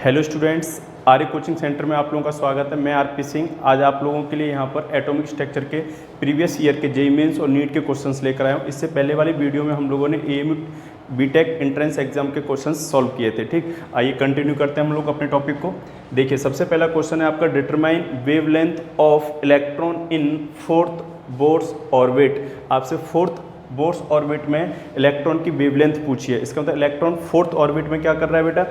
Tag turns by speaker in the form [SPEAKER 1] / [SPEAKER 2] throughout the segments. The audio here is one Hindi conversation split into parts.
[SPEAKER 1] हेलो स्टूडेंट्स, आर्य कोचिंग सेंटर में आप लोगों का स्वागत है। मैं आरपी सिंह आज आप लोगों के लिए यहाँ पर एटॉमिक स्ट्रक्चर के प्रीवियस ईयर के जेईई मेंस और नीट के क्वेश्चंस लेकर आया हूँ। इससे पहले वाली वीडियो में हम लोगों ने एएमयू बीटेक एंट्रेंस एग्जाम के क्वेश्चंस सॉल्व किए थे। ठीक, आइए कंटिन्यू करते हैं हम लोग अपने टॉपिक को। देखिए, सबसे पहला क्वेश्चन है आपका, determine wavelength of electron in fourth Bohr's orbit. आपसे फोर्थ बोर्स ऑर्बिट में इलेक्ट्रॉन की वेवलेंथ पूछी है। इसका मतलब इलेक्ट्रॉन फोर्थ ऑर्बिट में क्या कर रहा है बेटा,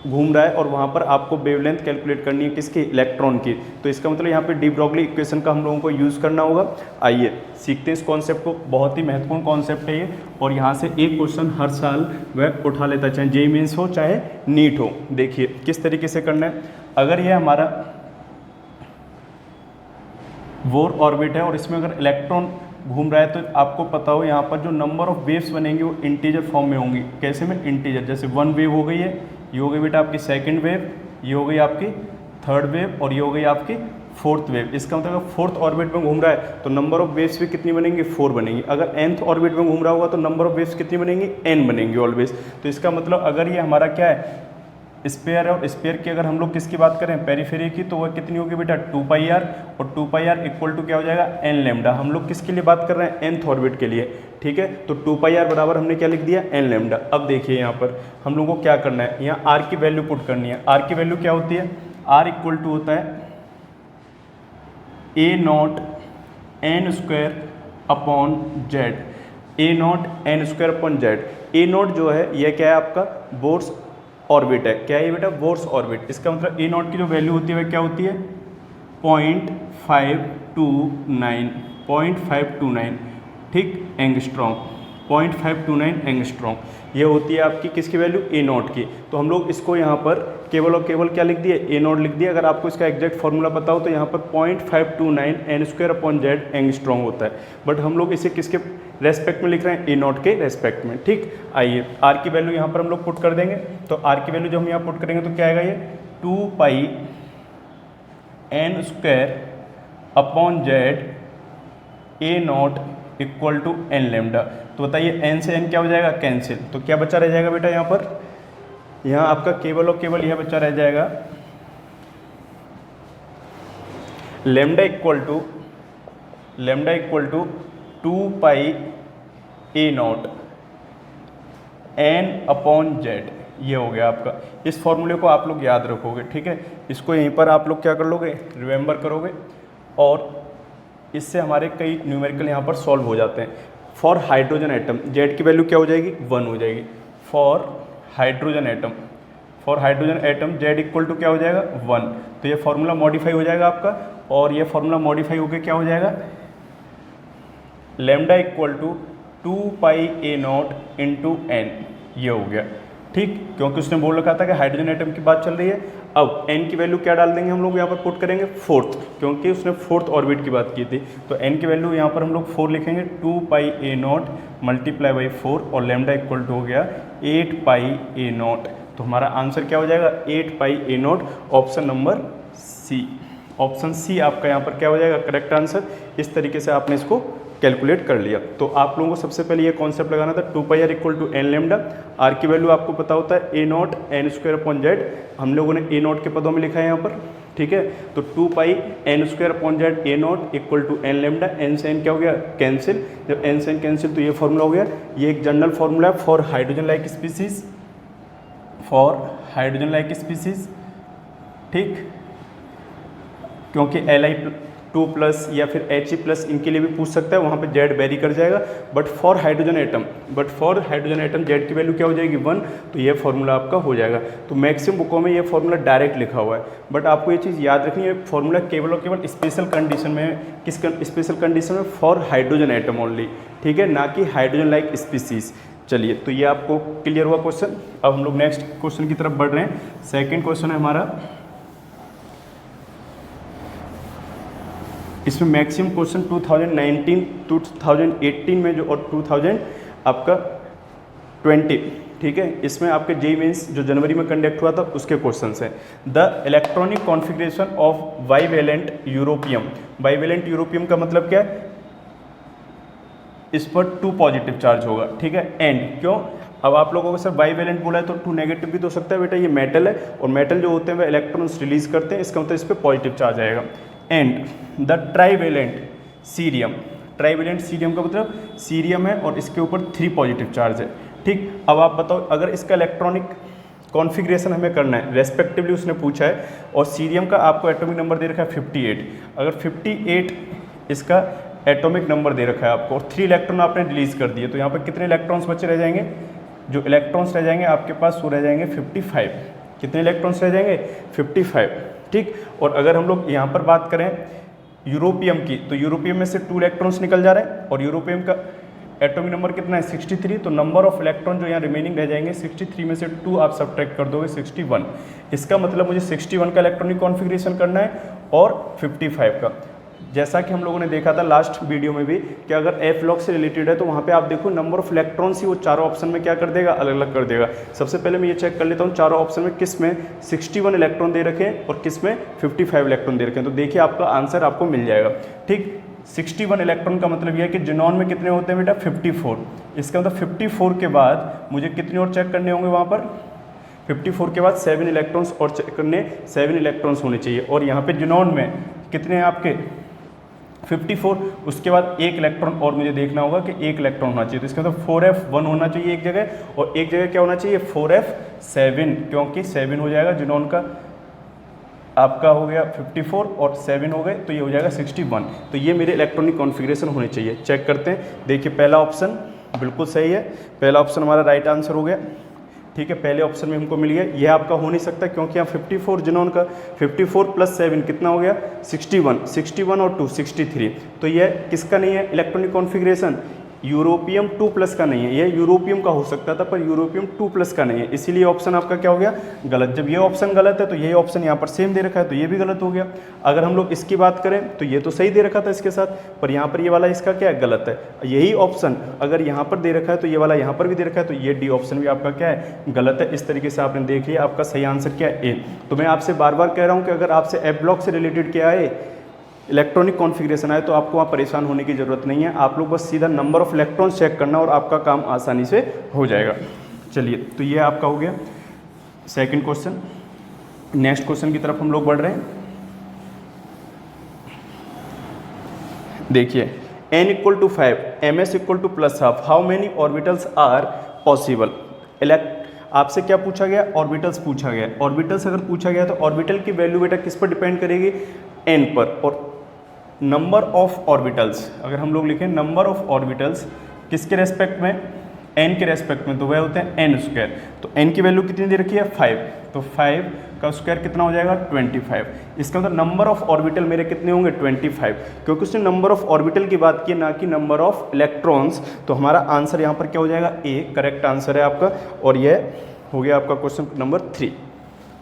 [SPEAKER 1] घूम रहा है, और वहाँ पर आपको वेवलेंथ कैलकुलेट करनी है किसकी, इलेक्ट्रॉन की। तो इसका मतलब यहाँ पे डी ब्रॉगली इक्वेशन का हम लोगों को यूज़ करना होगा। आइए सीखते हैं इस कॉन्सेप्ट को, बहुत ही महत्वपूर्ण कॉन्सेप्ट है ये, और यहाँ से एक क्वेश्चन हर साल वह उठा लेता है, चाहे जेईई मेंस हो चाहे नीट हो। देखिए किस तरीके से करना है। अगर ये हमारा बोर ऑर्बिट है और इसमें अगर इलेक्ट्रॉन घूम रहा है, तो आपको पता हो यहाँ पर जो नंबर ऑफ वेव्स बनेंगे वो इंटीजर फॉर्म में होंगी। कैसे में, इंटीजर। जैसे 1 वेव हो गई है, ये हो गई बेटा आपकी सेकंड वेव, ये हो गई आपकी थर्ड वेव, और ये हो गई आपकी फोर्थ वेव। इसका मतलब अगर फोर्थ ऑर्बिट में घूम रहा है तो नंबर ऑफ वेव्स भी कितनी बनेंगी, 4 बनेंगी। अगर nth ऑर्बिट में घूम रहा होगा तो नंबर ऑफ वेव्स कितनी बनेंगी, n बनेंगी ऑलवेज। तो इसका मतलब अगर ये हमारा क्या है, स्पेयर है, और स्पेयर की अगर हम लोग किसकी बात करें, पेरीफेरी की, तो वह कितनी होगी बेटा 2πr, और 2πr इक्वल टू क्या हो जाएगा, n लैम्डा। हम लोग किसके लिए बात कर रहे हैं, nth ऑर्बिट के लिए। ठीक है, तो 2πr बराबर हमने क्या लिख दिया, n लैम्डा। अब देखिए यहाँ पर हम लोगों को क्या करना है, यहाँ r की वैल्यू पुट करनी है। r की वैल्यू क्या होती है, r इक्वल टू होता है a0 n² upon z। a0 n² upon z। a0 जो है यह क्या है, आपका बोर्स ऑर्बिट है। क्या है ये बेटा, बोर्स ऑर्बिट। इसका मतलब a0 की जो वैल्यू होती है वह क्या होती है, 0.529। ठीक, एंगस्ट्रॉन्ग, 0.529 एंगस्ट्रॉन्ग ये होती है आपकी किसकी वैल्यू, a0 की। तो हम लोग इसको यहाँ पर केवल और केवल क्या लिख दिए, a0 लिख दिया। अगर आपको इसका एग्जैक्ट फॉर्मूला पता हो तो यहाँ पर 0.529 n² अपॉन z एंगस्ट्रॉन्ग होता है। बट हम लोग इसे किसके रेस्पेक्ट में लिख रहे हैं, a0 के रेस्पेक्ट में। ठीक, आइए r की वैल्यू यहाँ पर हम लोग पुट कर देंगे। तो r की वैल्यू जो हम यहाँ पुट करेंगे तो क्या आएगा, ये 2πn² upon z a0 equal to n lambda. तो बताइए n से n क्या हो जाएगा, कैंसिल। तो क्या बचा रह जाएगा बेटा यहाँ पर, यहाँ आपका केवल और केवल यह बचा रह जाएगा lambda equal to 2πa0 n upon z। ये हो गया आपका। इस फॉर्मूले को आप लोग याद रखोगे। ठीक है, इसको यहीं पर आप लोग क्या कर लोगे, रिमेंबर करोगे, और इससे हमारे कई न्यूमेरिकल यहाँ पर सॉल्व हो जाते हैं। फॉर हाइड्रोजन एटम z की वैल्यू क्या हो जाएगी, 1 हो जाएगी। For hydrogen atom z equal to क्या हो जाएगा, 1। तो ये फॉर्मूला मॉडिफाई हो जाएगा आपका, और ये फॉर्मूला मॉडिफाई होकर क्या हो जाएगा, lambda equal to 2πa0 into n। ये हो गया। ठीक, क्योंकि उसने बोल रखा था कि हाइड्रोजन एटम की बात चल रही है। अब n की वैल्यू क्या डाल देंगे हम लोग यहाँ पर पुट करेंगे, फोर्थ, क्योंकि उसने फोर्थ ऑर्बिट की बात की थी। तो n की वैल्यू यहाँ पर हम लोग 4 लिखेंगे, 2πa0 मल्टीप्लाई बाई 4, और लैम्डा इक्वल टू हो गया 8πa0। तो हमारा आंसर क्या हो जाएगा, 8πa0, option number C. Option C आपका यहाँ पर क्या हो जाएगा, करेक्ट आंसर। इस तरीके से आपने इसको कैलकुलेट कर लिया। तो आप लोगों को सबसे पहले ये कॉन्सेप्ट लगाना था, 2πr equal to n lambda. r की वैल्यू आपको पता होता है a0 n² अपॉन z। हम लोगों ने a0 के पदों में लिखा है यहाँ पर। ठीक है, तो 2πn² upon z a0 equal to n lambda. n से n क्या हो गया, कैंसिल। जब n से n कैंसिल तो ये फॉर्मूला हो गया। ये एक जनरल फॉर्मूला है फॉर हाइड्रोजन लाइक स्पीसीज। ठीक, क्योंकि Li2+ या फिर He+ इनके लिए भी पूछ सकता है, वहाँ पे Z वेरी कर जाएगा। But for hydrogen atom Z की वैल्यू क्या हो जाएगी, 1। तो ये फॉर्मूला आपका हो जाएगा। तो मैक्सिमम बुकों में ये फॉर्मूला डायरेक्ट लिखा हुआ है, बट आपको ये चीज़ याद रखनी है, फॉर्मूला केवल और केवल स्पेशल कंडीशन में। किस स्पेशल कंडीशन में, फॉर हाइड्रोजन एटम ओनली। ठीक है, ना कि हाइड्रोजन लाइक स्पीसीज। चलिए, तो ये आपको क्लियर हुआ क्वेश्चन। अब हम लोग नेक्स्ट क्वेश्चन की तरफ बढ़ रहे हैं। सेकेंड क्वेश्चन है हमारा, इसमें मैक्सिमम क्वेश्चन 2019, 2018 में जो, और 2000 आपका 20। ठीक है, इसमें आपके जेईई मेंस जो जनवरी में कंडक्ट हुआ था उसके क्वेश्चंस हैं। The electronic configuration of bivalent europium का मतलब क्या है, इस पर 2 पॉजिटिव चार्ज होगा। ठीक है, एंड क्यों, अब आप लोगों को सर बाईवेलेंट बोला है तो 2 नेगेटिव भी तो हो सकता है बेटा, ये मेटल है और मेटल जो होते हैं वे इलेक्ट्रॉन्स रिलीज करते हैं, इसका मतलब इस पर पॉजिटिव चार्ज आएगा। And the trivalent cerium, trivalent cerium का मतलब सीरियम है और इसके ऊपर 3 पॉजिटिव चार्ज है। ठीक, अब आप बताओ अगर इसका इलेक्ट्रॉनिक कॉन्फ़िगरेशन हमें करना है, रेस्पेक्टिवली उसने पूछा है, और सीरियम का आपको एटॉमिक नंबर दे रखा है 58, अगर 58 इसका एटॉमिक नंबर दे रखा है आपको और 3 इलेक्ट्रॉन आपने रिलीज कर दिए, तो यहाँ पर कितने इलेक्ट्रॉन्स बचे रह जाएंगे? जो इलेक्ट्रॉन्स रह जाएंगे आपके पास वो रह जाएंगे 55। कितने इलेक्ट्रॉन्स रह जाएंगे? 55। ठीक, और अगर हम लोग यहाँ पर बात करें यूरोपियम की, तो यूरोपियम में से 2 इलेक्ट्रॉन्स निकल जा रहे हैं और यूरोपियम का एटॉमिक नंबर कितना है? 63। तो नंबर ऑफ इलेक्ट्रॉन जो यहाँ रिमेनिंग रह जाएंगे 63 में से 2 आप सब्ट्रैक्ट कर दोगे 61। इसका मतलब मुझे 61 का इलेक्ट्रॉनिक कॉन्फ़िगरेशन करना है और 55 का। जैसा कि हम लोगों ने देखा था लास्ट वीडियो में भी कि अगर एफ लॉग से रिलेटेड है तो वहाँ पे आप देखो नंबर ऑफ इलेक्ट्रॉन्स ही वो चारों ऑप्शन में क्या कर देगा? अलग अलग कर देगा। सबसे पहले मैं ये चेक कर लेता हूँ चारों ऑप्शन में किस में 61 इलेक्ट्रॉन दे रखे हैं और किस में 55 इलेक्ट्रॉन दे रखे हैं। तो देखिए आपका आंसर आपको मिल जाएगा। ठीक, 61 इलेक्ट्रॉन का मतलब यह है कि जिनॉन में कितने होते हैं बेटा? 54। इसका मतलब 54 के बाद मुझे कितने और चेक करने होंगे वहाँ पर? 54 के बाद 7 इलेक्ट्रॉन्स और चेक करने, 7 इलेक्ट्रॉन्स होने चाहिए। और यहाँ पे जिनॉन में कितने हैं आपके? 54। उसके बाद 1 इलेक्ट्रॉन और मुझे देखना होगा कि 1 इलेक्ट्रॉन होना चाहिए, तो इसका मतलब 4f1 होना चाहिए एक जगह और एक जगह क्या होना चाहिए? 4f7, क्योंकि 7 हो जाएगा जिनॉन का, आपका हो गया 54 और 7 हो गए तो ये हो जाएगा 61। तो ये मेरे इलेक्ट्रॉनिक कॉन्फ़िगरेशन होने चाहिए। चेक करते हैं, देखिए पहला ऑप्शन बिल्कुल सही है, पहला ऑप्शन हमारा राइट आंसर हो गया। ठीक है, पहले ऑप्शन में हमको मिल गया। ये आपका हो नहीं सकता क्योंकि यहाँ 54 जिनॉन का 54 + 7 कितना हो गया? 61, 61 और 2 63। तो ये किसका नहीं है इलेक्ट्रॉनिक कॉन्फ़िगरेशन? यूरोपियम 2+ का नहीं है, ये यूरोपियम का हो सकता था पर यूरोपियम 2+ का नहीं है, इसीलिए ऑप्शन आपका क्या हो गया? गलत। जब ये ऑप्शन गलत है तो ये ऑप्शन यहाँ पर सेम दे रखा है तो ये भी गलत हो गया। अगर हम लोग इसकी बात करें तो ये तो सही दे रखा था इसके साथ, पर यहाँ पर ये वाला इसका क्या है? गलत है। यही ऑप्शन अगर यहाँ पर दे रखा है तो ये वाला यहाँ पर भी दे रखा है, तो ये डी ऑप्शन भी आपका क्या है? गलत है। इस तरीके से आपने देख लिया, आपका सही आंसर क्या है? ए। तो मैं आपसे बार बार कह रहा हूँ कि अगर आपसे एफ ब्लॉक से रिलेटेड क्या है इलेक्ट्रॉनिक कॉन्फ़िगरेशन आए तो आपको वहाँ परेशान होने की ज़रूरत नहीं है। आप लोग बस सीधा नंबर ऑफ़ इलेक्ट्रॉन्स चेक करना और आपका काम आसानी से हो जाएगा। चलिए, तो ये आपका हो गया सेकंड क्वेश्चन। नेक्स्ट क्वेश्चन की तरफ हम लोग बढ़ रहे हैं। देखिए, n = 5, ms = +½ how many orbitals are possible. आपसे क्या पूछा गया? ऑर्बिटल्स पूछा गया। ऑर्बिटल्स अगर पूछा गया तो ऑर्बिटल की वैल्यू बेटा किस पर डिपेंड करेगी? n पर। और नंबर ऑफ ऑर्बिटल्स अगर हम लोग लिखें नंबर ऑफ ऑर्बिटल्स किसके रेस्पेक्ट में? n के रेस्पेक्ट में, तो वह होते हैं n²। तो n की वैल्यू कितनी दे रखी है? 5। तो 5 का स्क्वायर कितना हो जाएगा? 25। इसका मतलब नंबर ऑफ ऑर्बिटल मेरे कितने होंगे? 25, क्योंकि उसने नंबर ऑफ ऑर्बिटल की बात की ना कि नंबर ऑफ इलेक्ट्रॉन्स। तो हमारा आंसर यहाँ पर क्या हो जाएगा? ए करेक्ट आंसर है आपका। और यह हो गया आपका क्वेश्चन नंबर 3।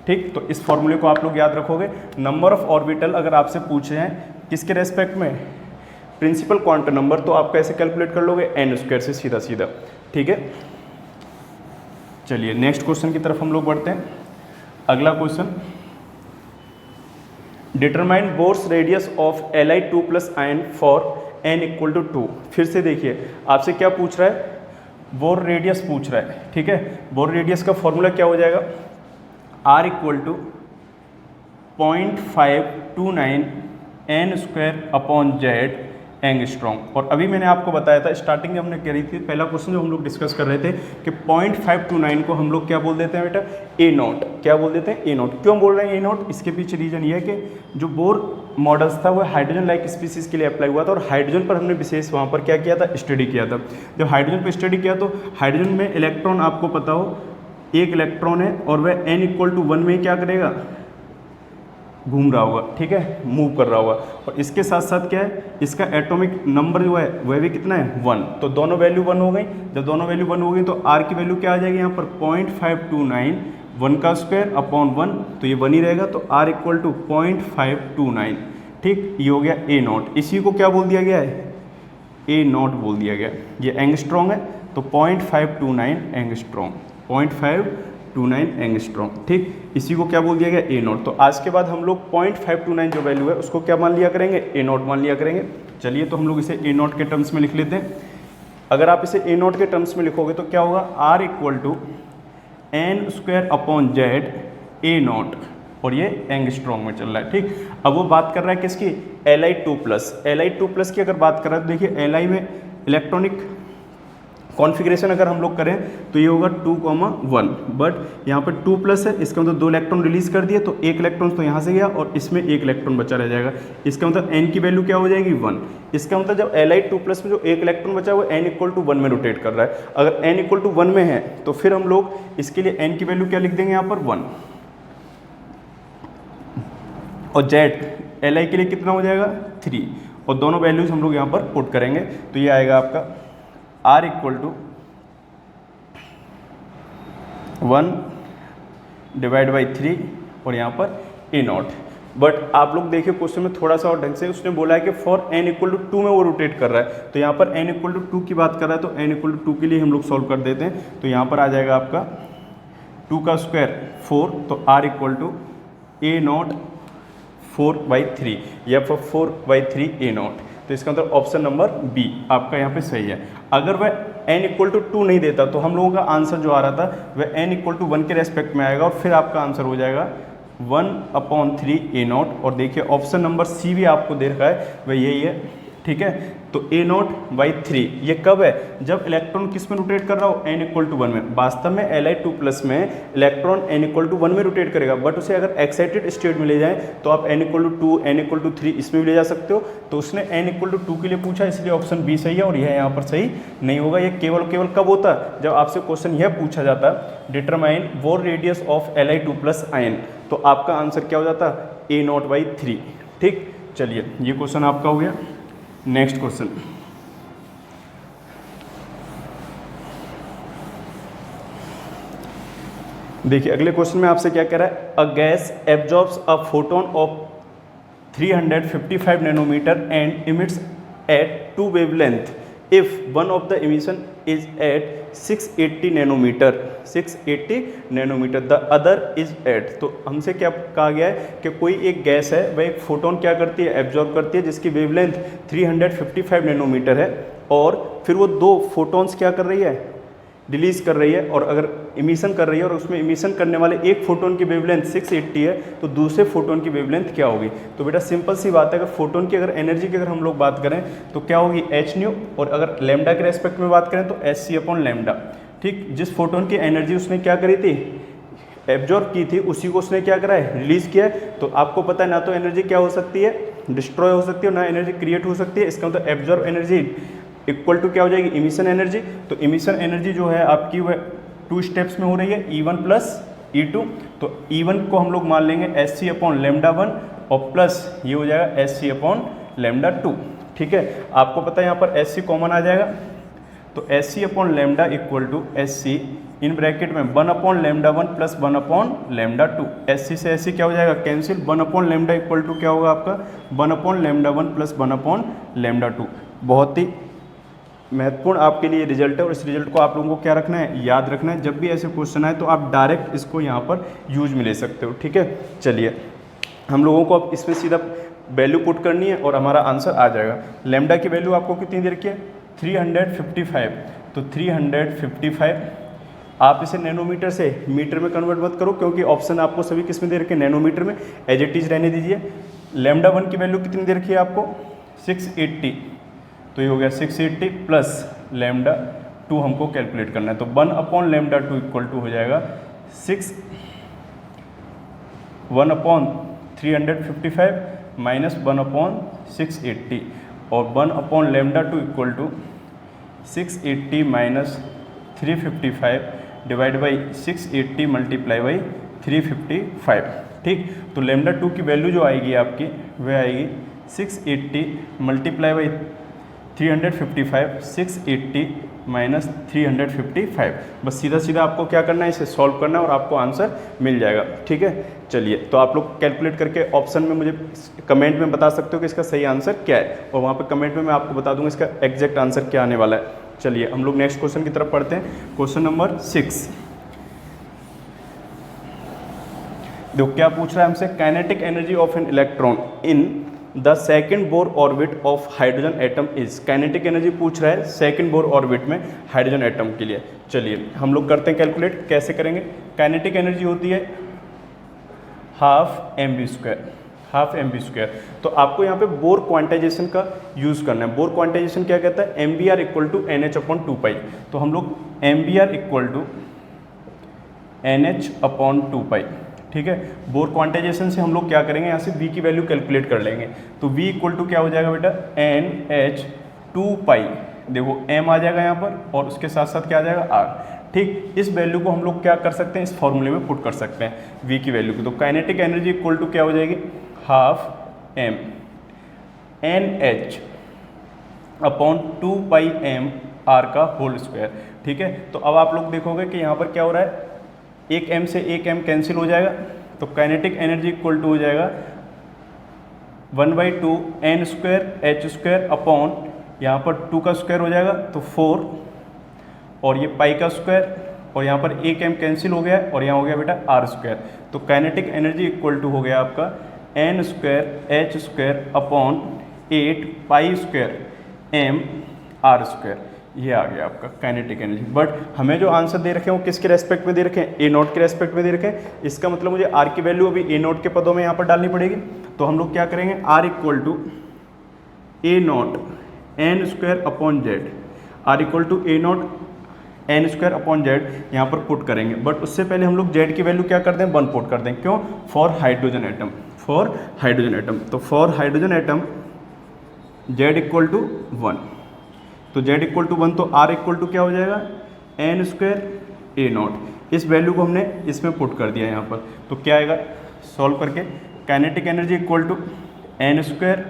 [SPEAKER 1] ठीक, तो इस फॉर्मूले को आप लोग याद रखोगे। नंबर ऑफ ऑर्बिटल अगर आपसे पूछे हैं किसके रेस्पेक्ट में? प्रिंसिपल क्वांटम नंबर, तो आप कैसे कैलकुलेट कर लोगे? n² से सीधा सीधा। ठीक है, चलिए नेक्स्ट क्वेश्चन की तरफ हम लोग बढ़ते हैं। अगला question, determine Bohr's radius of Li2+ ion for n = 2। फिर से देखिए आपसे क्या पूछ रहा है? बोर रेडियस पूछ रहा है। ठीक है, बोर रेडियस का फॉर्मूला क्या हो जाएगा? R = 0.529 n² angstrom. और अभी मैंने आपको बताया था स्टार्टिंग में हमने करी थी, पहला क्वेश्चन जो हम लोग डिस्कस कर रहे थे कि 0.529 को हम लोग क्या बोल देते हैं बेटा? A0। क्या बोल देते हैं? A0। क्यों बोल रहे हैं A0? इसके पीछे रीजन ये है कि जो बोर मॉडल्स था वो हाइड्रोजन लाइक स्पीसीज़ के लिए अप्लाई हुआ था और हाइड्रोजन पर हमने विशेष वहाँ पर क्या किया था? स्टडी किया था। जब हाइड्रोजन पर स्टडी किया तो हाइड्रोजन में इलेक्ट्रॉन आपको पता हो 1 इलेक्ट्रॉन है और वह n = 1 में क्या करेगा? घूम रहा होगा। ठीक है, मूव कर रहा होगा। और इसके साथ साथ क्या है? इसका एटॉमिक नंबर जो है वह भी कितना है? 1। तो दोनों वैल्यू 1 हो गई। जब दोनों वैल्यू 1 हो गई तो r की वैल्यू क्या आ जाएगी यहाँ पर? 0.529 1 का स्क्वायर अपॉन 1, तो ये 1 ही रहेगा। तो r = 0.529। ठीक, ये हो गया A0। इसी को क्या बोल दिया गया है? A0 बोल दिया गया। ये एंगस्ट्रॉम है तो 0.529 एंगस्ट्रॉम, 0.529 एंगस्ट्रॉम। ठीक, इसी को क्या बोल दिया गया? A0। तो आज के बाद हम लोग 0.529 जो वैल्यू है उसको क्या मान लिया करेंगे? A0 मान लिया करेंगे। चलिए, तो हम लोग इसे A0 के टर्म्स में लिख लेते हैं। अगर आप इसे ए नॉट के टर्म्स में लिखोगे तो क्या होगा, r equal to n square upon z a naught, और ये एंगस्ट्रॉम में चल रहा है, ठीक। अब वो बात कर रहा है किसकी, Li2+, की अगर बात कर रहा है तो देखिए Li में इलेक्ट्रॉनिक कॉन्फ़िगरेशन अगर हम लोग करें तो ये होगा 2,1, बट यहाँ पर 2+ है, इसका मतलब 2 इलेक्ट्रॉन रिलीज कर दिए तो 1 इलेक्ट्रॉन तो यहाँ से गया और इसमें 1 इलेक्ट्रॉन बचा रह जाएगा। इसका मतलब n की वैल्यू क्या हो जाएगी, 1। इसका मतलब जब Li2+ में जो 1 इलेक्ट्रॉन बचा वो n = 1 में रोटेट कर रहा है। अगर n = 1 में है तो फिर हम लोग इसके लिए n की वैल्यू क्या लिख देंगे यहाँ पर, 1, और Z Li के लिए कितना हो जाएगा, 3, और दोनों वैल्यूज हम लोग यहाँ पर पुट करेंगे तो ये आएगा आपका R = 1/3 और यहाँ पर A नॉट। बट आप लोग देखिए क्वेश्चन में थोड़ा सा और ढंग से उसने बोला है कि फॉर n = 2 में वो रोटेट कर रहा है, तो यहाँ पर n = 2 की बात कर रहा है तो n = 2 के लिए हम लोग सॉल्व कर देते हैं। तो यहाँ पर आ जाएगा आपका 2 का स्क्वायर 4, तो R = A नॉट 4/3 या फिर 4/3 A नॉट। तो इसका मतलब ऑप्शन नंबर बी आपका यहाँ पे सही है। अगर वह n = 2 नहीं देता तो हम लोगों का आंसर जो आ रहा था वह n = 1 के रेस्पेक्ट में आएगा और फिर आपका आंसर हो जाएगा 1/3 A नॉट। और देखिए ऑप्शन नंबर सी भी आपको दे रखा है वह यही है, ठीक है। तो A नॉट/3 ये कब है, जब इलेक्ट्रॉन किस में रोटेट कर रहा हो, n = 1 में। वास्तव में Li2+ में इलेक्ट्रॉन n = 1 में रोटेट करेगा, बट उसे अगर एक्साइटेड स्टेट में ले जाएं तो आप n = 2, n = 3 इसमें भी ले जा सकते हो। तो उसने n = 2 के लिए पूछा, इसलिए ऑप्शन बी सही है और यह यहाँ पर सही नहीं होगा। ये केवल कब होता है, जब आपसे क्वेश्चन यह पूछा जाता डिटरमाइन वोर रेडियस ऑफ Li2+ आयन, तो आपका आंसर क्या हो जाता, A नॉट/3, ठीक। चलिए ये क्वेश्चन आपका हो गया। नेक्स्ट क्वेश्चन, देखिए अगले क्वेश्चन में आपसे क्या कह रहा है, a gas absorbs a photon of 355 nanometre and emits at 2 wavelength if one of the emission is at 680 nanometre the other is at. तो हमसे क्या कहा गया है कि कोई एक गैस है, वह एक फोटोन क्या करती है, एब्जॉर्ब करती है, जिसकी वेवलेंथ 355 नैनोमीटर है, और फिर वो 2 फोटोन्स क्या कर रही है, रिलीज कर रही है, और अगर इमिशन कर रही है और उसमें इमिशन करने वाले एक फोटोन की वेवलेंथ 680 है तो दूसरे फोटोन की वेवलेंथ क्या होगी। तो बेटा सिंपल सी बात है, अगर फोटोन की अगर एनर्जी की अगर हम लोग बात करें तो क्या होगी, hν, और अगर लैम्डा के रेस्पेक्ट में बात करें तो hc/λ, ठीक। जिस फोटोन की एनर्जी उसने क्या करी थी, एब्जॉर्ब की थी, उसी को उसने क्या करा है, रिलीज किया है। तो आपको पता है ना तो एनर्जी क्या हो सकती है, डिस्ट्रॉय हो सकती है, ना एनर्जी क्रिएट हो सकती है। इसका मतलब एब्जॉर्ब एनर्जी इक्वल टू क्या हो जाएगी, इमिशन एनर्जी। तो इमिशन एनर्जी जो है आपकी वह 2 स्टेप्स में हो रही है, E1 + E2। तो E1 को हम लोग मान लेंगे hc/λ1 और प्लस ये हो जाएगा hc/λ2, ठीक है। आपको पता है यहाँ पर hc कॉमन आ जाएगा, तो hc/λ equal to hc in bracket में 1/λ1 + 1/λ2। hc से hc क्या हो जाएगा, कैंसिल। 1/λ इक्वल टू क्या होगा आपका, 1/λ1 + 1/λ2। बहुत ही महत्वपूर्ण आपके लिए रिजल्ट है, और इस रिजल्ट को आप लोगों को क्या रखना है, याद रखना है। जब भी ऐसे क्वेश्चन आए तो आप डायरेक्ट इसको यहाँ पर यूज में ले सकते हो, ठीक है। चलिए हम लोगों को अब इसमें सीधा वैल्यू पुट करनी है और हमारा आंसर आ जाएगा। लैम्डा की वैल्यू आपको कितनी दे रखी है, 355। तो 355 आप इसे नैनोमीटर से मीटर में कन्वर्ट मत करो, क्योंकि ऑप्शन आपको सभी किस में दे रखे हैं, नैनोमीटर में, एज इट इज रहने दीजिए। λ1 की वैल्यू कितनी दे रखी है आपको, 680। तो ये हो गया 680 प्लस λ2 हमको कैलकुलेट करना है। तो 1/λ2 इक्वल टू हो जाएगा 1/355 माइनस 1/680, और 1/λ2 equal to 680 minus 355 divide by 680 multiply by 355, ठीक। तो λ2 की वैल्यू जो आएगी आपकी वह आएगी 680 मल्टीप्लाई बाई 355, 680 माइनस 355। बस सीधा सीधा आपको क्या करना है, इसे सॉल्व करना है और आपको आंसर मिल जाएगा, ठीक है। चलिए तो आप लोग कैलकुलेट करके ऑप्शन में मुझे कमेंट में बता सकते हो कि इसका सही आंसर क्या है, और वहाँ पे कमेंट में मैं आपको बता दूंगा इसका एग्जैक्ट आंसर क्या आने वाला है। चलिए हम लोग नेक्स्ट क्वेश्चन की तरफ पढ़ते हैं। क्वेश्चन नंबर 6 देखो क्या पूछ रहा है हमसे, kinetic energy of an electron in the second Bohr orbit of hydrogen atom is, kinetic energy पूछ रहा है सेकेंड बोर ऑर्बिट में हाइड्रोजन एटम के लिए। चलिए हम लोग करते हैं कैलकुलेट, कैसे करेंगे। काइनेटिक एनर्जी होती है हाफ mv²। तो आपको यहाँ पे बोर क्वांटाइजेशन का यूज़ करना है। बोर क्वांटाइजेशन क्या कहता है, MBr = NH/2π। तो हम लोग MBr = NH/2π, ठीक है। बोर क्वांटाइजेशन से हम लोग क्या करेंगे, यहाँ से v की वैल्यू कैलकुलेट कर लेंगे। तो v = क्या हो जाएगा बेटा, NH/2π। देखो m आ जाएगा यहाँ पर और उसके साथ साथ क्या आ जाएगा r, ठीक। इस वैल्यू को हम लोग क्या कर सकते हैं, इस फॉर्मूले में पुट कर सकते हैं v की वैल्यू को। तो काइनेटिक एनर्जी = क्या हो जाएगी, हाफ m NH/2πm r का होल स्क्वायर, ठीक है। तो अब आप लोग देखोगे कि यहाँ पर क्या हो रहा है, एक m से एक m कैंसिल हो जाएगा। तो काइनेटिक एनर्जी = हो जाएगा 1/2 n² अपॉन यहाँ पर 2 का स्क्वायर हो जाएगा तो 4 और ये पाई का स्क्वायर और यहाँ पर एक m कैंसिल हो गया और यहाँ हो गया बेटा r²। तो काइनेटिक एनर्जी = हो गया आपका n² अपॉन 8 π² m r²। ये आ गया आपका काइनेटिक एनर्जी। बट हमें जो आंसर दे रखे हैं वो किसके रेस्पेक्ट में दे रखे हैं, A0 के रेस्पेक्ट में दे रखे हैं। इसका मतलब मुझे r की वैल्यू अभी A0 के पदों में यहाँ पर डालनी पड़ेगी। तो हम लोग क्या करेंगे, r = A0 n²/z, r = A0 n²/z यहाँ पर पुट करेंगे। बट उससे पहले हम लोग z की वैल्यू क्या कर दें, 1 पुट कर दें। क्यों, फॉर हाइड्रोजन एटम, तो फॉर हाइड्रोजन एटम z = 1। तो z = 1 तो r = क्या हो जाएगा, n² A0। इस वैल्यू को हमने इसमें पुट कर दिया यहाँ पर। तो क्या आएगा सॉल्व करके, kinetic energy = n²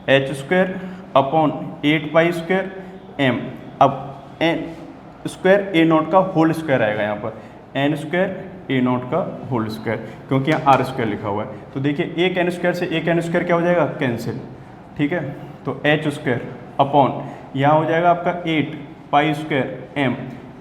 [SPEAKER 1] h² upon 8 π² m। अब n² A0 का होल स्क्वायर आएगा यहाँ पर, n² A0 का होल स्क्वायर, क्योंकि यहाँ r² लिखा हुआ है। तो देखिए एक n² से एक n² क्या हो जाएगा, कैंसिल, ठीक है। तो h² अपॉन यहाँ हो जाएगा आपका 8 π² m,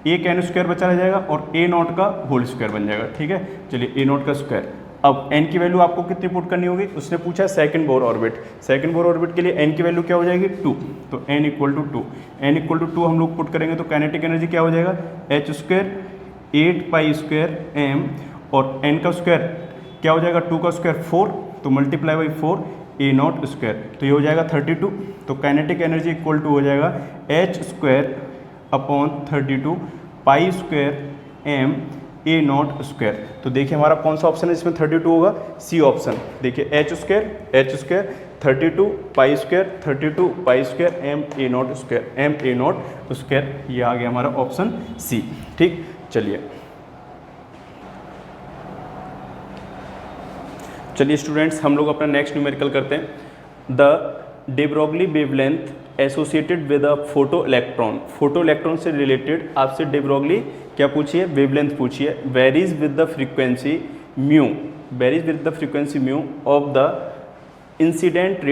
[SPEAKER 1] एक n² बचा रह जाएगा और A0 का होल स्क्वायर बन जाएगा, ठीक है। चलिए A0 का स्क्वायर। अब n की वैल्यू आपको कितनी पुट करनी होगी, उसने पूछा second Bohr orbit. Second Bohr orbit के लिए n की वैल्यू क्या हो जाएगी, 2। तो n = 2 हम लोग पुट करेंगे। तो काइनेटिक एनर्जी क्या हो जाएगा, h² 8 π² m और n का स्क्वायर क्या हो जाएगा, 2 का स्क्वायर 4, तो मल्टीप्लाई बाई 4 A0²। तो ये हो जाएगा 32। तो काइनेटिक एनर्जी = हो जाएगा h² अपॉन 32 π² m A0²। तो देखिए हमारा कौन सा ऑप्शन है इसमें 32 होगा, सी ऑप्शन। देखिए h² 32 π² 32 π² m A0², ये आ गया हमारा ऑप्शन सी, ठीक। चलिए स्टूडेंट्स, हम लोग अपना नेक्स्ट न्यूमेरिकल करते हैं। The de Broglie wavelength associated with a photo electron से रिलेटेड आपसे de Broglie क्या पूछिए, वेवलेंथ पूछिए। Varies with the frequency mu of the incident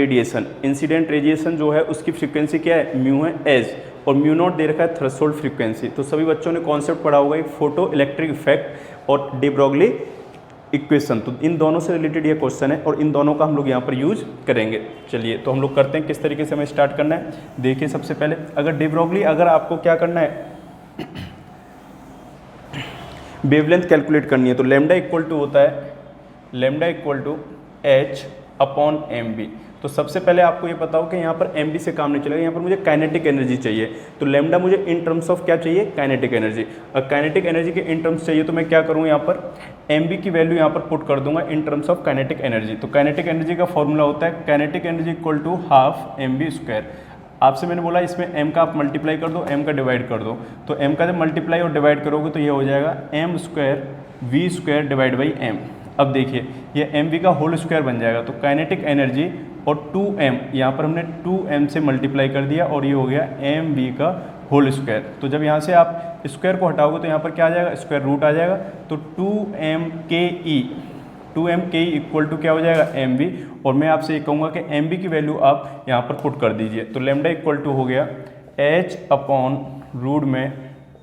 [SPEAKER 1] radiation जो है उसकी फ्रीक्वेंसी क्या है, म्यू है एज, और म्यू नॉट दे रखा है थ्रेशोल्ड फ्रीक्वेंसी। तो सभी बच्चों ने कॉन्सेप्ट पढ़ा होगा फोटो इलेक्ट्रिक इफेक्ट और de Broglie इक्वेशन। तो इन दोनों से रिलेटेड ये क्वेश्चन है और इन दोनों का हम लोग यहाँ पर यूज करेंगे। चलिए तो हम लोग करते हैं, किस तरीके से हमें स्टार्ट करना है। देखिए सबसे पहले अगर de Broglie अगर आपको क्या करना है, वेवलेंथ कैलकुलेट करनी है, तो लैम्डा = होता है h/mv। तो सबसे पहले आपको ये पता हो कि यहाँ पर mv से काम नहीं चलेगा, यहाँ पर मुझे काइनेटिक एनर्जी चाहिए। तो लैम्डा मुझे इन टर्म्स ऑफ क्या चाहिए, काइनेटिक एनर्जी। और काइनेटिक एनर्जी के इन टर्म्स चाहिए तो मैं क्या करूँ, यहाँ पर mv की वैल्यू यहाँ पर पुट कर दूंगा in terms of kinetic energy. तो काइनेटिक एनर्जी का फॉर्मूला होता है काइनेटिक एनर्जी = हाफ mv²। आपसे मैंने बोला इसमें m का आप मल्टीप्लाई कर दो, m का डिवाइड कर दो। तो m का जब मल्टीप्लाई और डिवाइड करोगे तो ये हो जाएगा m² v² divide by m। अब देखिए ये mv का होल स्क्वायर बन जाएगा। तो काइनेटिक एनर्जी और 2m, यहाँ पर हमने 2m से मल्टीप्लाई कर दिया और ये हो गया mv का होल स्क्वायर। तो जब यहाँ से आप स्क्वायर को हटाओगे तो यहाँ पर क्या आ जाएगा, स्क्वायर रूट आ जाएगा। तो 2mke = क्या हो जाएगा, mv। और मैं आपसे ये कहूँगा कि mv की वैल्यू आप यहाँ पर पुट कर दीजिए। तो लैम्डा = हो गया h/रूट में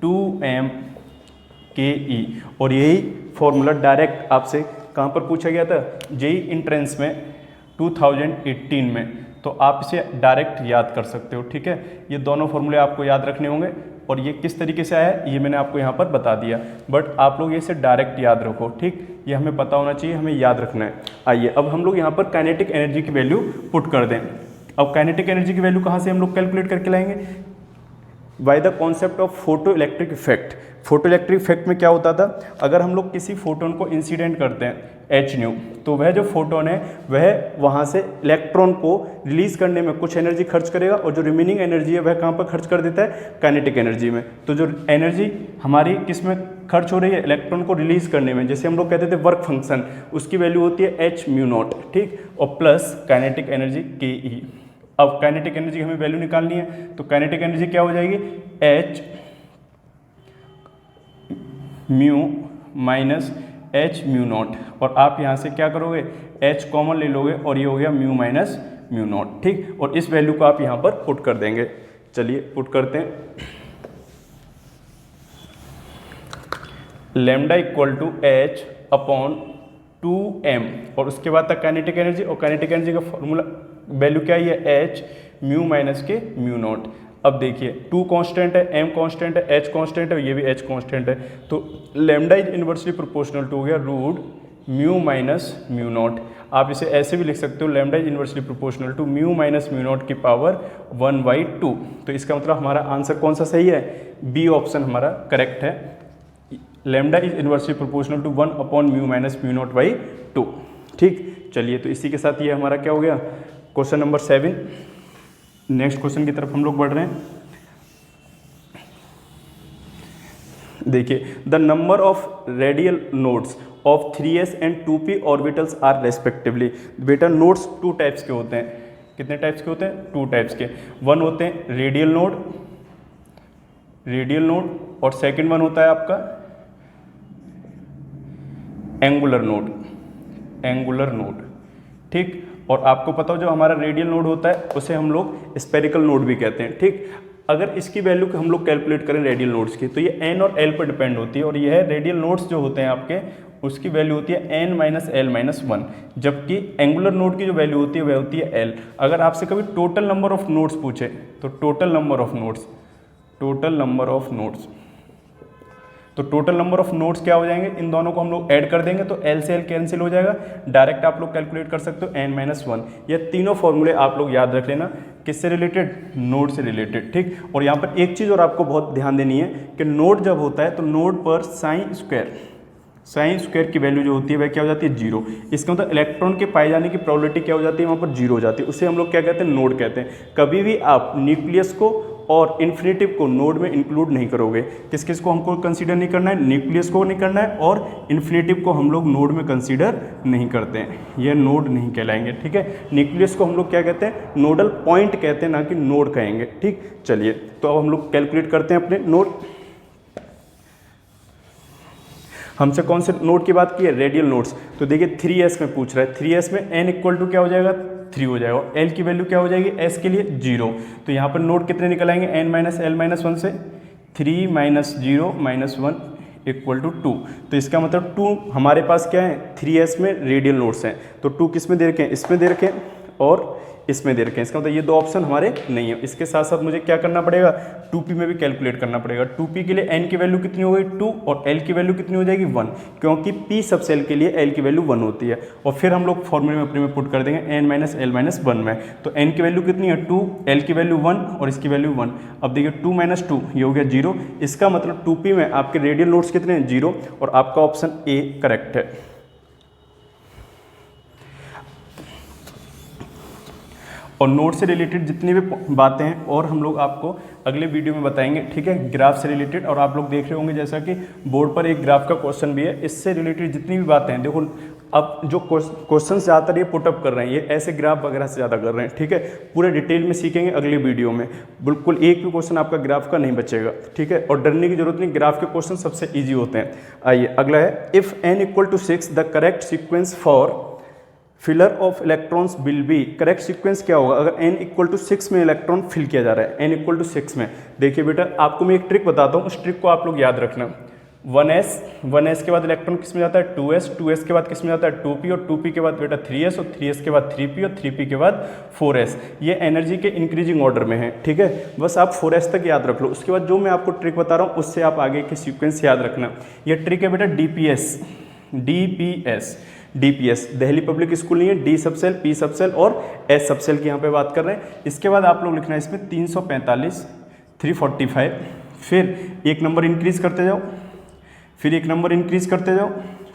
[SPEAKER 1] 2mke। और यही फॉर्मूला डायरेक्ट आपसे कहाँ पर पूछा गया था, जेई एंट्रेंस में 2018 में, तो आप इसे डायरेक्ट याद कर सकते हो। ठीक है, ये दोनों फॉर्मूले आपको याद रखने होंगे और ये किस तरीके से आया है ये मैंने आपको यहाँ पर बता दिया, बट आप लोग इसे डायरेक्ट याद रखो। ठीक, ये हमें पता होना चाहिए, हमें याद रखना है। आइए अब हम लोग यहाँ पर काइनेटिक एनर्जी की वैल्यू पुट कर दें। अब काइनेटिक एनर्जी की वैल्यू कहाँ से हम लोग कैलकुलेट करके लाएंगे? By the concept of photo electric effect. Photo electric effect में क्या होता था, अगर हम लोग किसी फोटोन को इंसिडेंट करते हैं एच न्यू, तो वह जो फोटोन है वह वहाँ से इलेक्ट्रॉन को रिलीज करने में कुछ एनर्जी खर्च करेगा और जो रिमेनिंग एनर्जी है वह कहाँ पर खर्च कर देता है? काइनेटिक एनर्जी में। तो जो एनर्जी हमारी किस में खर्च हो रही है? इलेक्ट्रॉन को रिलीज करने में, जैसे हम लोग कहते थे वर्क फंक्शन, उसकी वैल्यू होती है एच म्यू नॉट। ठीक, और प्लस काइनेटिक एनर्जी के ई। अब काइनेटिक एनर्जी हमें वैल्यू निकालनी है, तो काइनेटिक एनर्जी क्या हो जाएगी? H mu minus H mu naught, और आप यहाँ से क्या करोगे? एच कॉमन ले लोगे और ये हो गया म्यू माइनस म्यू नॉट। ठीक, और इस वैल्यू को आप यहाँ पर पुट कर देंगे। चलिए पुट करते हैं। Lambda equal to h upon 2m, और उसके बाद तक काइनेटिक एनर्जी, और काइनेटिक एनर्जी का फॉर्मूला वैल्यू क्या है? एच म्यू माइनस के म्यू नॉट। अब देखिए 2 कांस्टेंट है, m कांस्टेंट है, h कांस्टेंट है, ये भी h कांस्टेंट है, तो lambda is inversely proportional to हो गया root mu minus mu naught. आप इसे ऐसे भी लिख सकते हो, lambda is inversely proportional to mu minus mu naught की पावर 1/2। तो इसका मतलब हमारा आंसर कौन सा सही है? बी ऑप्शन हमारा करेक्ट है। Lambda is inversely proportional to 1 upon mu minus mu naught by 2। ठीक, चलिए तो इसी के साथ ये हमारा क्या हो गया? Question number 7। नेक्स्ट क्वेश्चन की तरफ हम लोग बढ़ रहे हैं। देखिए, the number of radial nodes of 3s and 2p orbitals are respectively. बेटा नोड्स 2 टाइप्स के होते हैं। कितने टाइप्स के होते हैं? 2 टाइप्स के। वन होते हैं रेडियल नोड, और सेकंड वन होता है आपका एंगुलर नोड। ठीक, और आपको पता हो जो हमारा रेडियल नोड होता है उसे हम लोग स्पेरिकल नोड भी कहते हैं। ठीक, अगर इसकी वैल्यू हम लोग कैलकुलेट करें रेडियल नोड्स की, तो ये n और l पर डिपेंड होती है, और यह रेडियल नोड्स जो होते हैं आपके उसकी वैल्यू होती है n माइनस एल माइनस 1, जबकि एंगुलर नोड की जो वैल्यू होती है वह होती है l। अगर आपसे कभी टोटल नंबर ऑफ नोड्स पूछे तो टोटल नंबर ऑफ नोड्स क्या हो जाएंगे? इन दोनों को हम लोग ऐड कर देंगे तो l से l कैंसिल हो जाएगा, डायरेक्ट आप लोग कैलकुलेट कर सकते हो n माइनस 1। ये तीनों फॉर्मूले आप लोग याद रख लेना। किससे रिलेटेड? नोड से रिलेटेड। ठीक, और यहाँ पर एक चीज़ और आपको बहुत ध्यान देनी है कि नोड जब होता है तो नोड पर साइन स्क्वायर की वैल्यू जो होती है वह क्या हो जाती है? 0। इसका मतलब इलेक्ट्रॉन के पाए जाने की प्रोबेबिलिटी क्या हो जाती है? वहाँ पर 0 हो जाती है। उसे हम लोग क्या कहते हैं? नोड कहते हैं। कभी भी आप न्यूक्लियस को और इन्फिनेटिव को नोड में इंक्लूड नहीं करोगे। किस किस को हमको कंसीडर नहीं करना है? न्यूक्लियस को नहीं करना है, और इन्फिनेटिव को हम लोग नोड में कंसीडर नहीं करते हैं, ये नोड नहीं कहलाएंगे। ठीक है, न्यूक्लियस को हम लोग क्या कहते हैं? नोडल पॉइंट कहते हैं, ना कि नोड कहेंगे। ठीक, चलिए तो अब हम लोग कैलकुलेट करते हैं अपने नोड। हमसे कौन से नोड की बात की है? Radial nodes. तो देखिए 3s में पूछ रहा है, 3s में n इक्वल टू क्या हो जाएगा? 3 हो जाएगा, और l की वैल्यू क्या हो जाएगी? s के लिए 0। तो यहाँ पर नोड कितने निकल आएंगे? n माइनस एल माइनस 1 से 3 माइनस 0 माइनस 1 इक्वल टू 2। तो इसका मतलब 2 हमारे पास क्या है? 3s में रेडियल नोड्स हैं, तो 2 किस में दे रखे हैं? इसमें दे रखे हैं और इसमें दे रखे हैं। इसका मतलब ये 2 ऑप्शन हमारे नहीं है। इसके साथ साथ मुझे क्या करना पड़ेगा? 2p में भी कैलकुलेट करना पड़ेगा। 2p के लिए n की वैल्यू कितनी हो गई? 2, और l की वैल्यू कितनी हो जाएगी? 1, क्योंकि p सब सेल के लिए l की वैल्यू 1 होती है। और फिर हम लोग फॉर्मूले में अपने में पुट कर देंगे n माइनस एल माइनस 1 में। तो n की वैल्यू कितनी है? 2, l की वैल्यू 1 और इसकी वैल्यू 1। अब देखिए 2 माइनस 2 ये हो गया 0। इसका मतलब 2p में आपके रेडियल नोड्स कितने हैं? 0, और आपका ऑप्शन ए करेक्ट है। और नोड से रिलेटेड जितनी भी बातें हैं और हम लोग आपको अगले वीडियो में बताएंगे। ठीक है, ग्राफ से रिलेटेड, और आप लोग देख रहे होंगे जैसा कि बोर्ड पर एक ग्राफ का क्वेश्चन भी है, इससे रिलेटेड जितनी भी बातें हैं। देखो अब जो क्वेश्चन ज़्यादातर ये पुटअप कर रहे हैं, ये ऐसे ग्राफ वगैरह से ज़्यादा कर रहे हैं। ठीक है, पूरे डिटेल में सीखेंगे अगले वीडियो में, बिल्कुल एक भी क्वेश्चन आपका ग्राफ का नहीं बचेगा। ठीक है, और डरने की जरूरत नहीं, ग्राफ के क्वेश्चन सबसे ईजी होते हैं। आइए अगला है, if n equal to 6 the correct sequence for filler of electrons will be. Correct sequence क्या होगा अगर n इक्वल टू 6 में इलेक्ट्रॉन फिल किया जा रहा है? n इक्वल टू 6 में, देखिए बेटा आपको मैं एक ट्रिक बताता हूँ, उस ट्रिक को आप लोग याद रखना। 1s के बाद इलेक्ट्रॉन किस में जाता है 2s के बाद किस में जाता है 2p और 2p के बाद बेटा 3s और 3s के बाद 3p और 3p के बाद 4s। ये एनर्जी के इंक्रीजिंग ऑर्डर में है, ठीक है। बस आप 4s तक याद रख लो, उसके बाद जो मैं आपको ट्रिक बता रहा हूँ उससे आप आगे के सीक्वेंस याद रखना। ये ट्रिक है बेटा DPS दिल्ली पब्लिक स्कूल नहीं है, D सबसेल, P सबसेल और S सबसेल की यहाँ पे बात कर रहे हैं। इसके बाद आप लोग लिखना है इसमें 345, 345, फिर एक नंबर इंक्रीज करते जाओ, फिर एक नंबर इंक्रीज करते जाओ,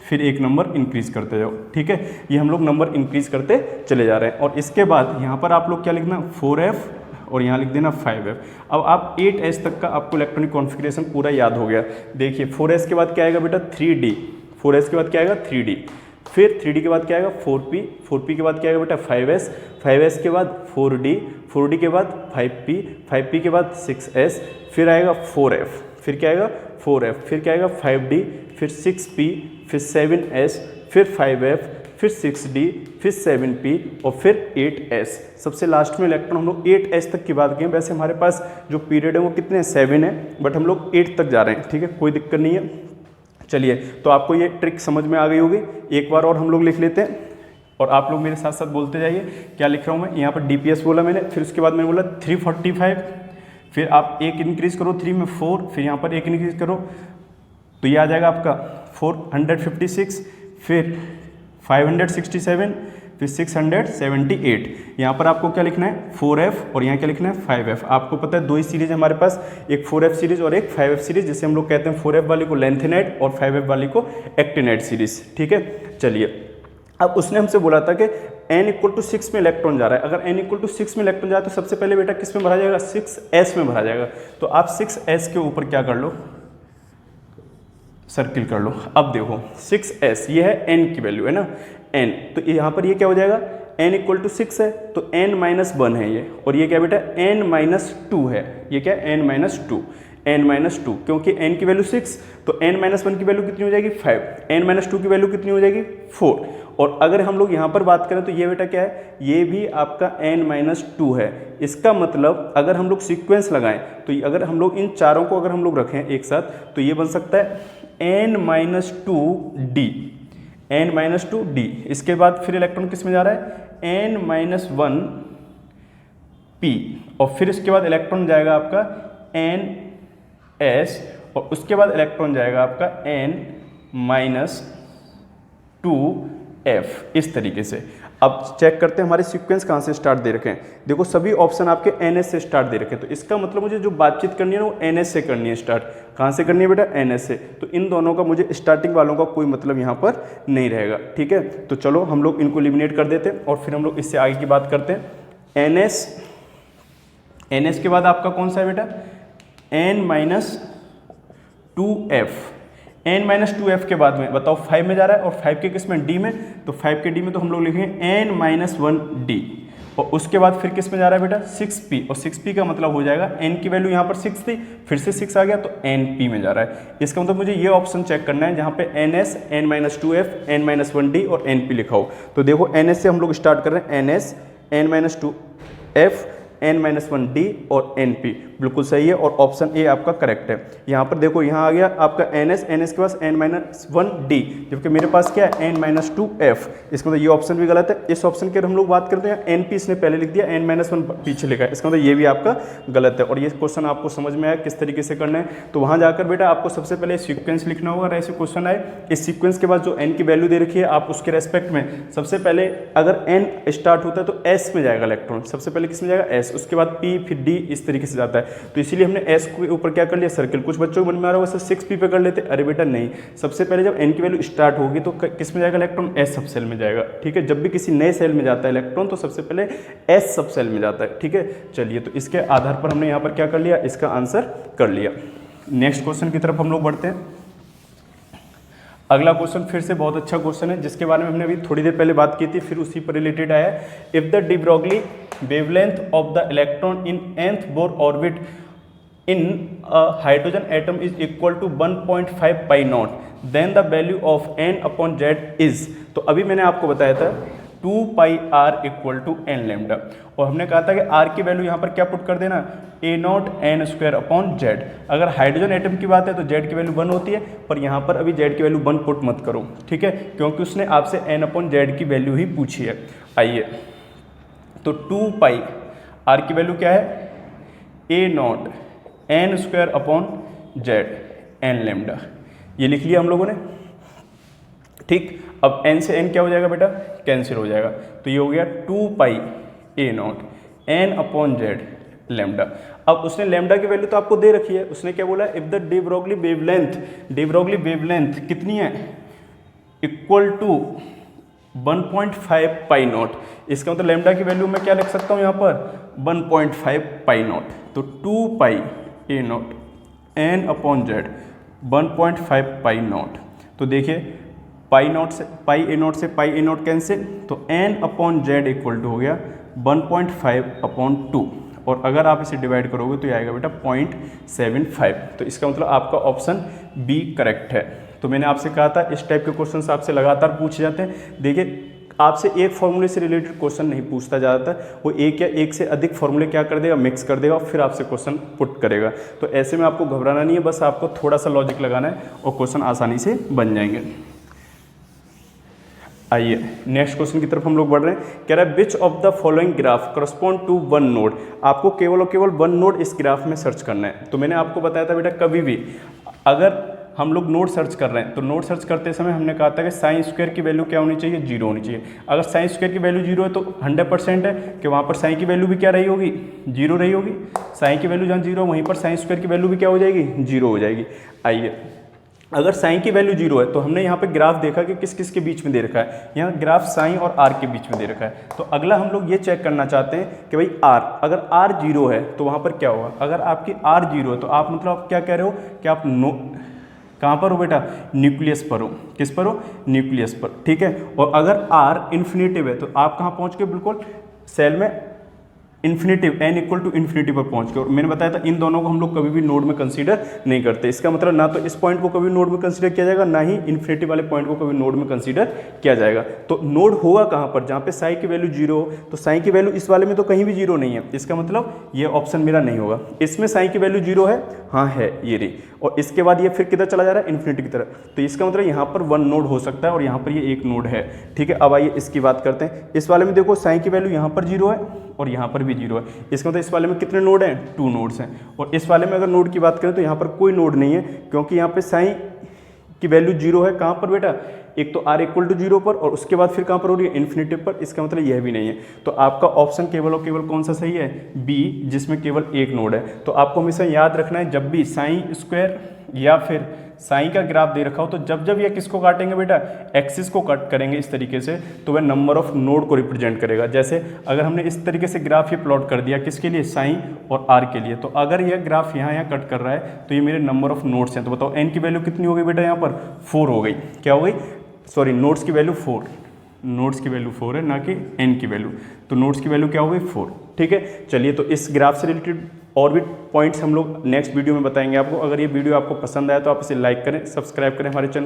[SPEAKER 1] फिर एक नंबर इंक्रीज करते जाओ, ठीक है। ये हम लोग नंबर इंक्रीज करते चले जा रहे हैं। और इसके बाद यहाँ पर आप लोग क्या लिखना 4f और यहाँ लिख देना 5f। अब आप 8s तक का आपको इलेक्ट्रॉनिक कॉन्फ़िगरेशन पूरा याद हो गया। देखिए 4s के बाद क्या आएगा बेटा 3d, 4s के बाद क्या आएगा 3d, फिर 3d के बाद क्या आएगा 4p, 4p के बाद क्या आएगा बेटा 5s, 5s के बाद 4d, 4d के बाद 5p, 5p के बाद 6s, फिर आएगा 4f, फिर क्या आएगा 4f, फिर क्या आएगा 5d, फिर 6p, फिर 7s, फिर 5f, फिर 6d, फिर 7p और फिर 8s। सबसे लास्ट में इलेक्ट्रॉन हम लोग 8s तक की बात किए। वैसे हमारे पास जो पीरियड है वो कितने 7 है, बट हम लोग 8 तक जा रहे हैं, ठीक है, कोई दिक्कत नहीं है। चलिए, तो आपको ये ट्रिक समझ में आ गई होगी। एक बार और हम लोग लिख लेते हैं और आप लोग मेरे साथ साथ बोलते जाइए क्या लिख रहा हूँ मैं। यहाँ पर DPS बोला मैंने, फिर उसके बाद मैंने बोला 345, फिर आप एक इंक्रीज करो 3 में 4, फिर यहाँ पर एक इंक्रीज करो तो ये आ जाएगा आपका 456, फिर 567, फिर 678। यहाँ पर आपको क्या लिखना है 4f और यहाँ क्या लिखना है 5f। आपको पता है दो ही सीरीज है हमारे पास, एक 4f सीरीज और एक 5f सीरीज, जिसे हम लोग कहते हैं 4f वाली को लेंथेनाइट और 5f वाली को एक्टिनाइट सीरीज, ठीक है। चलिए, अब उसने हमसे बोला था कि n = 6 में इलेक्ट्रॉन जा रहा है। अगर n = 6 में इलेक्ट्रॉन जाए तो सबसे पहले बेटा किस में भरा जाएगा 6s में भरा जाएगा। तो आप 6s के ऊपर क्या कर लो, सर्किल कर लो। अब देखो 6s ये है n की वैल्यू है ना, n, तो यहाँ पर ये क्या हो जाएगा n = 6 है तो n - 1 है ये, और ये क्या बेटा n - 2 है। ये क्या n - 2, n - 2, क्योंकि n की वैल्यू 6 तो n - 1 की वैल्यू कितनी हो जाएगी 5, n - 2 की वैल्यू कितनी हो जाएगी 4। और अगर हम लोग यहाँ पर बात करें तो ये बेटा क्या है, ये भी आपका n - 2 है। इसका मतलब अगर हम लोग सीक्वेंस लगाएं तो अगर हम लोग इन चारों को अगर हम लोग रखें एक साथ तो ये बन सकता है n - 2d, n - 2d। इसके बाद फिर इलेक्ट्रॉन किस में जा रहा है n - 1p, और फिर इसके बाद इलेक्ट्रॉन जाएगा आपका ns, और उसके बाद इलेक्ट्रॉन जाएगा आपका n - 2f, इस तरीके से। अब चेक करते हैं हमारे सीक्वेंस कहाँ से स्टार्ट दे रखे हैं। देखो सभी ऑप्शन आपके ns से स्टार्ट दे रखे हैं, तो इसका मतलब मुझे जो बातचीत करनी है ना वो ns से करनी है स्टार्ट। कहाँ से करनी है बेटा ns से। तो इन दोनों का मुझे स्टार्टिंग वालों का कोई मतलब यहाँ पर नहीं रहेगा, ठीक है। तो चलो हम लोग इनको एलिमिनेट कर देते हैं और फिर हम लोग इससे आगे की बात करते हैं। ns के बाद आपका कौन सा है बेटा n - 2f, n - 2f के बाद में बताओ 5 में जा रहा है और 5 के किस में d में, तो 5 के d में तो हम लोग लिखेंगे n - 1d, और उसके बाद फिर किस में जा रहा है बेटा 6p, और 6p का मतलब हो जाएगा n की वैल्यू यहाँ पर 6 थी, फिर से 6 आ गया तो np में जा रहा है। इसका मतलब मुझे ये ऑप्शन चेक करना है जहाँ पे ns, n - 2f, n - 1d और np लिखा हो। तो देखो ns से हम लोग स्टार्ट कर रहे हैं, ns, n - 2f, n - 1d और np, बिल्कुल सही है और ऑप्शन ए आपका करेक्ट है। यहाँ पर देखो यहाँ आ गया आपका ns के पास n - 1d, जबकि मेरे पास क्या है n - 2f। इसका मतलब ये ऑप्शन भी गलत है। इस ऑप्शन की हम लोग बात करते हैं np इसने पहले लिख दिया, n - 1 पीछे लिखा है, इसका मतलब ये भी आपका गलत है। और ये क्वेश्चन आपको समझ में आया किस तरीके से करना है। तो वहाँ जाकर बेटा आपको सबसे पहले सीक्वेंस लिखना होगा। ऐसे क्वेश्चन आए इस सीक्वेंस के बाद जो n की वैल्यू दे रखी है आप उसके रेस्पेक्ट में सबसे पहले अगर n स्टार्ट होता है तो s में जाएगा इलेक्ट्रॉन, सबसे पहले किस में जाएगा s, उसके बाद p, फिर d, इस तरीके से जाता है। तो इसीलिए हमने s के ऊपर क्या कर लिया सर्किल। कुछ बच्चों को मन में आ रहा होगा सर 6p पे कर लेते, अरे बेटा नहीं, सबसे पहले जब n की वैल्यू स्टार्ट होगी तो किस में जाएगा इलेक्ट्रॉन s सब सेल में जाएगा, ठीक है। जब भी किसी नए सेल में जाता है इलेक्ट्रॉन तो सबसे पहले s सब सेल में जाता है, ठीक है। चलिए, तो इसके आधार पर हमने यहाँ पर क्या कर लिया, इसका आंसर कर लिया। नेक्स्ट क्वेश्चन की तरफ हम लोग बढ़ते हैं। अगला क्वेश्चन फिर से बहुत अच्छा क्वेश्चन है जिसके बारे में हमने अभी थोड़ी देर पहले बात की थी, फिर उसी पर रिलेटेड आया। If the de Broglie wavelength of the electron in nth Bohr orbit in a hydrogen atom is equal to 1.5 pi naught, then the value of n upon z is। तो अभी मैंने आपको बताया था 2 pi r equal to n lambda. और हमने कहा था कि आर की वैल्यू यहाँ पर क्या पुट कर देना, a naught n square upon z. अगर हाइड्रोजन एटम की बात है तो जेड की वैल्यू 1 होती है, पर यहाँ पर अभी जेड की वैल्यू 1 पुट मत करो, ठीक है, क्योंकि उसने आपसे एन अपॉन जेड की वैल्यू ही पूछी है। आइए, तो 2 पाई आर की वैल्यू क्या है, a naught n square upon z n lambda, ये लिख लिया हम लोगों ने, ठीक। अब n से n क्या हो जाएगा बेटा, कैंसिल हो जाएगा, तो ये हो गया 2 pi a naught n upon z lambda. अब उसने लेमडा की वैल्यू तो आपको दे रखी है, उसने क्या बोला, if the de Broglie wavelength कितनी है, इक्वल टू 1.5 पाई नॉट। इसका मतलब लेमडा की वैल्यू मैं क्या लिख सकता हूँ यहाँ पर, 1.5 पाई नॉट। तो 2 pi a naught n upon z 1.5 pi naught. तो देखिए पाई नॉट से पाई ए नॉट कैंसिल, तो n upon z equal to हो गया 1.5 अपॉन 2, और अगर आप इसे डिवाइड करोगे तो ये आएगा बेटा 0.75। तो इसका मतलब आपका ऑप्शन बी करेक्ट है। तो मैंने आपसे कहा था इस टाइप के क्वेश्चन आपसे लगातार पूछे जाते हैं। देखिए आपसे एक फॉर्मूले से रिलेटेड क्वेश्चन नहीं पूछता ज़्यादातर, वो एक या एक से अधिक फॉर्मूले क्या कर देगा, मिक्स कर देगा, फिर आपसे क्वेश्चन पुट करेगा। तो ऐसे में आपको घबराना नहीं है, बस आपको थोड़ा सा लॉजिक लगाना है और क्वेश्चन आसानी से बन जाएंगे। आइए नेक्स्ट क्वेश्चन की तरफ हम लोग बढ़ रहे हैं। कह रहा है which of the following graph correspond to 1 node. आपको केवल और केवल 1 नोड इस ग्राफ में सर्च करना है। तो मैंने आपको बताया था बेटा, कभी भी अगर हम लोग नोड सर्च कर रहे हैं तो नोड सर्च करते समय हमने कहा था कि साइन स्क्वायर की वैल्यू क्या होनी चाहिए, 0 होनी चाहिए। अगर साइन स्क्वायर की वैल्यू 0 है तो 100% है कि वहाँ पर साइन की वैल्यू भी क्या रही होगी, 0 रही होगी। साइन की वैल्यू जहाँ 0 है वहीं पर साइन स्क्वायर की वैल्यू भी क्या हो जाएगी, 0 हो जाएगी। आइए, अगर साइन की वैल्यू 0 है तो हमने यहाँ पे ग्राफ देखा कि किस किस के बीच में दे रखा है, यहाँ ग्राफ साइन और आर के बीच में दे रखा है। तो अगला हम लोग ये चेक करना चाहते हैं कि भाई आर, अगर आर 0 है तो वहाँ पर क्या होगा। अगर आपकी आर 0 है तो आप मतलब आप क्या कह रहे हो कि आप कहाँ पर हो बेटा, न्यूक्लियस पर हो। किस पर हो, न्यूक्लियस पर, ठीक है। और अगर आर इन्फिनेटिव है तो आप कहाँ पहुँच गए, बिल्कुल सेल में infinitive n equal to infinity पर पहुंच गए। और मैंने बताया था इन दोनों को हम लोग कभी भी नोड में कंसीडर नहीं करते। इसका मतलब ना तो इस पॉइंट को कभी नोड में कंसीडर किया जाएगा, ना ही इन्फिनिटी वाले पॉइंट को कभी नोड में कंसीडर किया जाएगा। तो नोड होगा कहाँ पर, जहाँ पे साइन की वैल्यू 0 हो। तो साइन की वैल्यू इस वाले में तो कहीं भी 0 नहीं है, इसका मतलब ये ऑप्शन मेरा नहीं होगा। इसमें साइन की वैल्यू 0 है, हाँ है, ये रही। और इसके बाद ये फिर किधर चला जा रहा है, इन्फिनिटी की तरफ। तो इसका मतलब यहाँ पर 1 नोड हो सकता है और यहाँ पर ये एक नोड है, ठीक है। अब आइए इसकी बात करते हैं। इस वाले में देखो साइन की वैल्यू यहाँ पर 0 है और यहाँ पर भी 0 है। इसका मतलब इस वाले में कितने नोड हैं, 2 नोड्स हैं। और इस वाले में अगर नोड की बात करें तो यहाँ पर कोई नोड नहीं है, क्योंकि यहाँ पे साइन की वैल्यू 0 है। कहाँ पर बेटा, एक तो r इक्वल टू 0 पर और उसके बाद फिर कहाँ पर हो रही है, इन्फिनिटी पर। इसका मतलब यह भी नहीं है। तो आपका ऑप्शन केवल और केवल कौन सा सही है, बी, जिसमें केवल एक नोड है। तो आपको हमेशा याद रखना है, जब भी साइन स्क्वायर या फिर साइन का ग्राफ दे रखा हो तो जब जब ये किसको काटेंगे बेटा, एक्सिस को कट करेंगे इस तरीके से, तो वह नंबर ऑफ नोड को रिप्रेजेंट करेगा। जैसे अगर हमने इस तरीके से ग्राफ ये प्लॉट कर दिया, किसके लिए, साइन और आर के लिए, तो अगर यह ग्राफ यहाँ कट कर रहा है तो ये मेरे नंबर ऑफ नोड्स हैं। तो बताओ एन की वैल्यू कितनी हो गई बेटा, यहाँ पर 4 हो गई। क्या हो गई, सॉरी, नोड्स की वैल्यू 4, नोड्स की वैल्यू 4 है, ना कि एन की वैल्यू। तो नोड्स की वैल्यू क्या हो गई, 4, ठीक है। चलिए, तो इस ग्राफ से रिलेटेड और भी पॉइंट्स हम लोग नेक्स्ट वीडियो में बताएंगे आपको। अगर ये वीडियो आपको पसंद आया तो आप इसे लाइक करें, सब्सक्राइब करें हमारे चैनल।